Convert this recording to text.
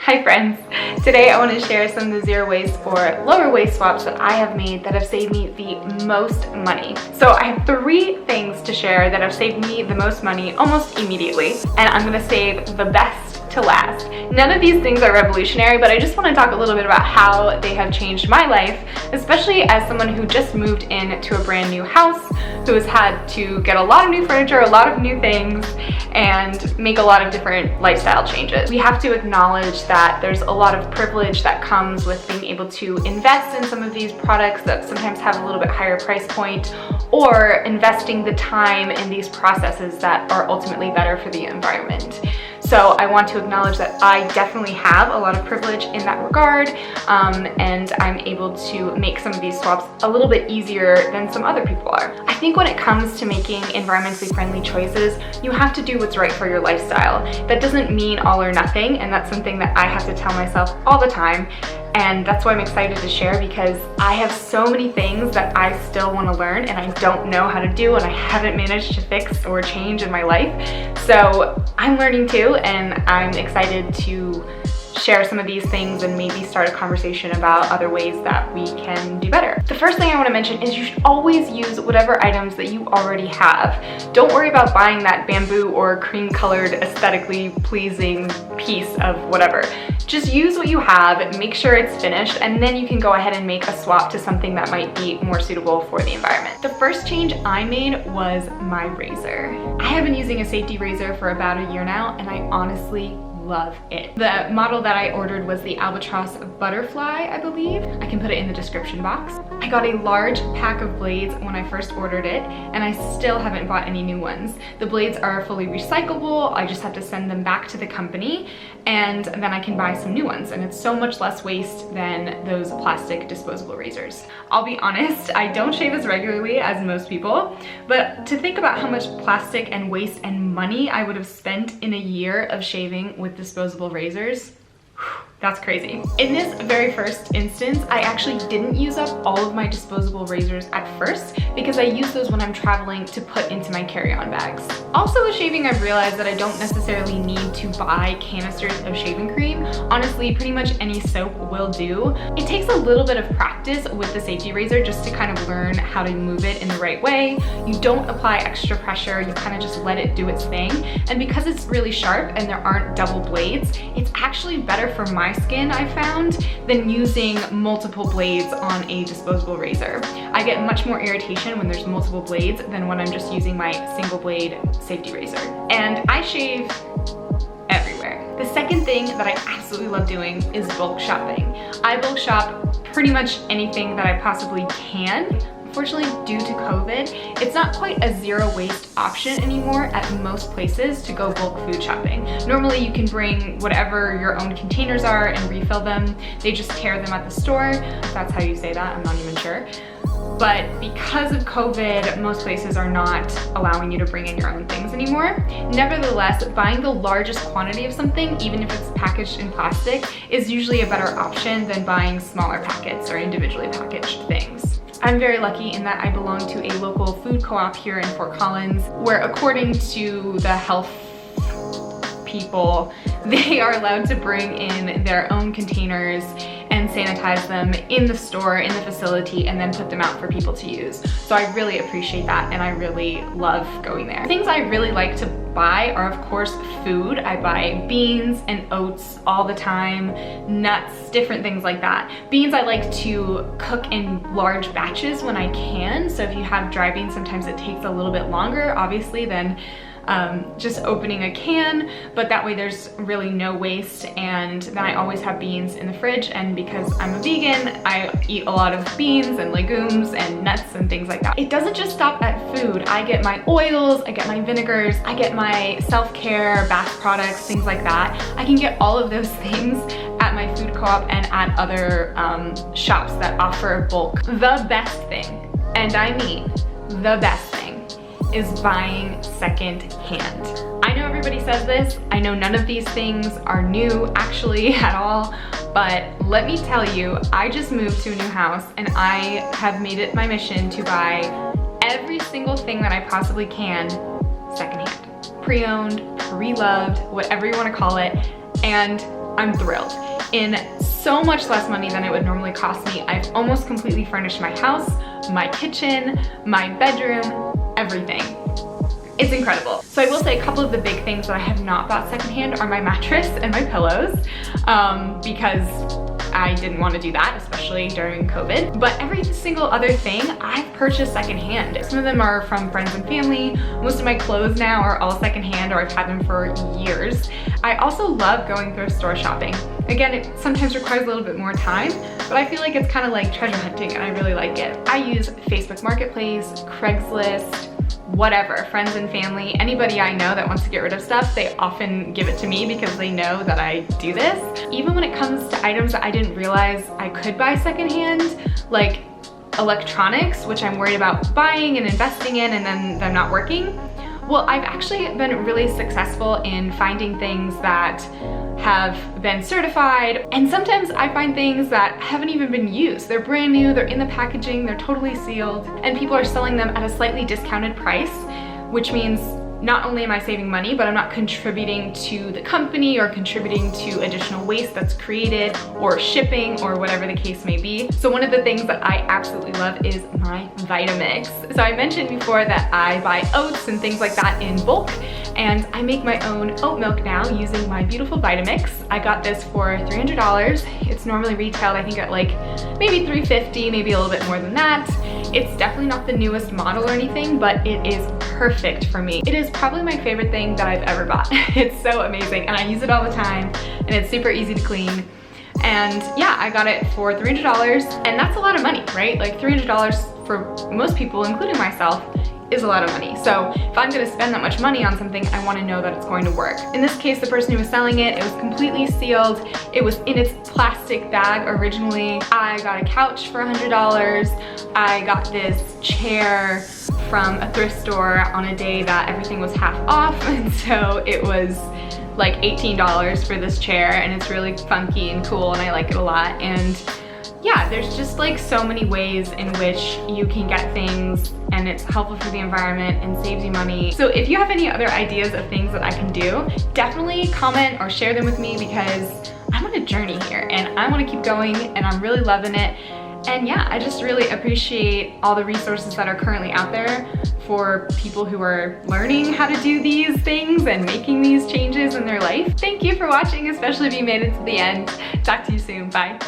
Hi friends! Today I want to share some of the zero waste or lower waste swaps that I have made that have saved me the most money. So I have 3 things to share that have saved me the most money almost immediately, and I'm going to save the best to last. None of these things are revolutionary, but I just want to talk a little bit about how they have changed my life, especially as someone who just moved into a brand new house, who has had to get a lot of new furniture, a lot of new things, and make a lot of different lifestyle changes. We have to acknowledge that there's a lot of privilege that comes with being able to invest in some of these products that sometimes have a little bit higher price point, or investing the time in these processes that are ultimately better for the environment. So I want to acknowledge that I definitely have a lot of privilege in that regard, and I'm able to make some of these swaps a little bit easier than some other people are. I think when it comes to making environmentally friendly choices, you have to do what's right for your lifestyle. That doesn't mean all or nothing, and that's something that I have to tell myself all the time. And that's why I'm excited to share, because I have so many things that I still want to learn and I don't know how to do and I haven't managed to fix or change in my life. So I'm learning too, and I'm excited to share some of these things and maybe start a conversation about other ways that we can do better. The first thing I want to mention is you should always use whatever items that you already have. Don't worry about buying that bamboo or cream colored aesthetically pleasing piece of whatever. Just use what you have, make sure it's finished, and then you can go ahead and make a swap to something that might be more suitable for the environment. The first change I made was my razor. I have been using a safety razor for about a year now, and I honestly love it. The model that I ordered was the Albatross Butterfly, I believe. I can put it in the description box. I got a large pack of blades when I first ordered it, and I still haven't bought any new ones. The blades are fully recyclable. I just have to send them back to the company, and then I can buy some new ones, and it's so much less waste than those plastic disposable razors. I'll be honest, I don't shave as regularly as most people, but to think about how much plastic and waste and money I would have spent in a year of shaving with disposable razors, that's crazy. In this very first instance, I actually didn't use up all of my disposable razors at first because I use those when I'm traveling to put into my carry-on bags. Also with shaving, I've realized that I don't necessarily need to buy canisters of shaving cream. Honestly, pretty much any soap will do. It takes a little bit of practice with the safety razor just to kind of learn how to move it in the right way. You don't apply extra pressure, you kind of just let it do its thing. And because it's really sharp and there aren't double blades, it's actually better for my skin, I found, than using multiple blades on a disposable razor. I get much more irritation when there's multiple blades than when I'm just using my single blade safety razor. And I shave everywhere. The second thing that I absolutely love doing is bulk shopping. I bulk shop pretty much anything that I possibly can. Unfortunately, due to COVID, it's not quite a zero waste option anymore at most places to go bulk food shopping. Normally you can bring whatever your own containers are and refill them. They just tear them at the store. If that's how you say that, I'm not even sure. But because of COVID, most places are not allowing you to bring in your own things anymore. Nevertheless, buying the largest quantity of something, even if it's packaged in plastic, is usually a better option than buying smaller packets or individually packaged things. I'm very lucky in that I belong to a local food co-op here in Fort Collins, where according to the health people, they are allowed to bring in their own containers and sanitize them in the store, in the facility, and then put them out for people to use. So I really appreciate that, and I really love going there. Things I really like to buy are, of course, food. I buy beans and oats all the time, nuts, different things like that. Beans I like to cook in large batches when I can, so if you have dry beans, sometimes it takes a little bit longer, obviously, than just opening a can, but that way there's really no waste. And then I always have beans in the fridge, and because I'm a vegan, I eat a lot of beans and legumes and nuts and things like that. It doesn't just stop at food. I get my oils, I get my vinegars, I get my self-care bath products, things like that. I can get all of those things at my food co-op and at other shops that offer bulk. The best thing, and I mean the best thing, is buying second hand. I know everybody says this. I know none of these things are new actually at all, but let me tell you, I just moved to a new house and I have made it my mission to buy every single thing that I possibly can secondhand. Pre-owned, pre-loved, whatever you want to call it. And I'm thrilled. In so much less money than it would normally cost me, I've almost completely furnished my house, my kitchen, my bedroom, everything. It's incredible. So I will say a couple of the big things that I have not bought secondhand are my mattress and my pillows, because I didn't want to do that, especially during COVID. But every single other thing I've purchased secondhand. Some of them are from friends and family. Most of my clothes now are all secondhand, or I've had them for years. I also love going thrift store shopping. Again, it sometimes requires a little bit more time, but I feel like it's kind of like treasure hunting and I really like it. I use Facebook Marketplace, Craigslist, whatever, friends and family, anybody I know that wants to get rid of stuff, they often give it to me because they know that I do this. Even when it comes to items that I didn't realize I could buy secondhand, like electronics, which I'm worried about buying and investing in and then them not working. Well, I've actually been really successful in finding things that have been certified, and sometimes I find things that haven't even been used. They're brand new, they're in the packaging, they're totally sealed, and people are selling them at a slightly discounted price, which means not only am I saving money, but I'm not contributing to the company or contributing to additional waste that's created or shipping or whatever the case may be. So one of the things that I absolutely love is my Vitamix. So I mentioned before that I buy oats and things like that in bulk, and I make my own oat milk now using my beautiful Vitamix. I got this for $300. It's normally retailed, I think, at like maybe $350, maybe a little bit more than that. It's definitely not the newest model or anything, but it is perfect for me. It is probably my favorite thing that I've ever bought. It's so amazing, and I use it all the time, and it's super easy to clean. And yeah, I got it for $300, and that's a lot of money, right? Like $300 for most people, including myself, is a lot of money. So if I'm gonna spend that much money on something, I wanna know that it's going to work. In this case, the person who was selling it, it was completely sealed. It was in its plastic bag originally. I got a couch for $100. I got this chair from a thrift store on a day that everything was half off, and so it was like $18 for this chair, and it's really funky and cool, and I like it a lot. And yeah, there's just like so many ways in which you can get things and it's helpful for the environment and saves you money. So if you have any other ideas of things that I can do, definitely comment or share them with me, because I'm on a journey here and I want to keep going and I'm really loving it. And yeah, I just really appreciate all the resources that are currently out there for people who are learning how to do these things and making these changes in their life. Thank you for watching, especially if you made it to the end. Talk to you soon. Bye.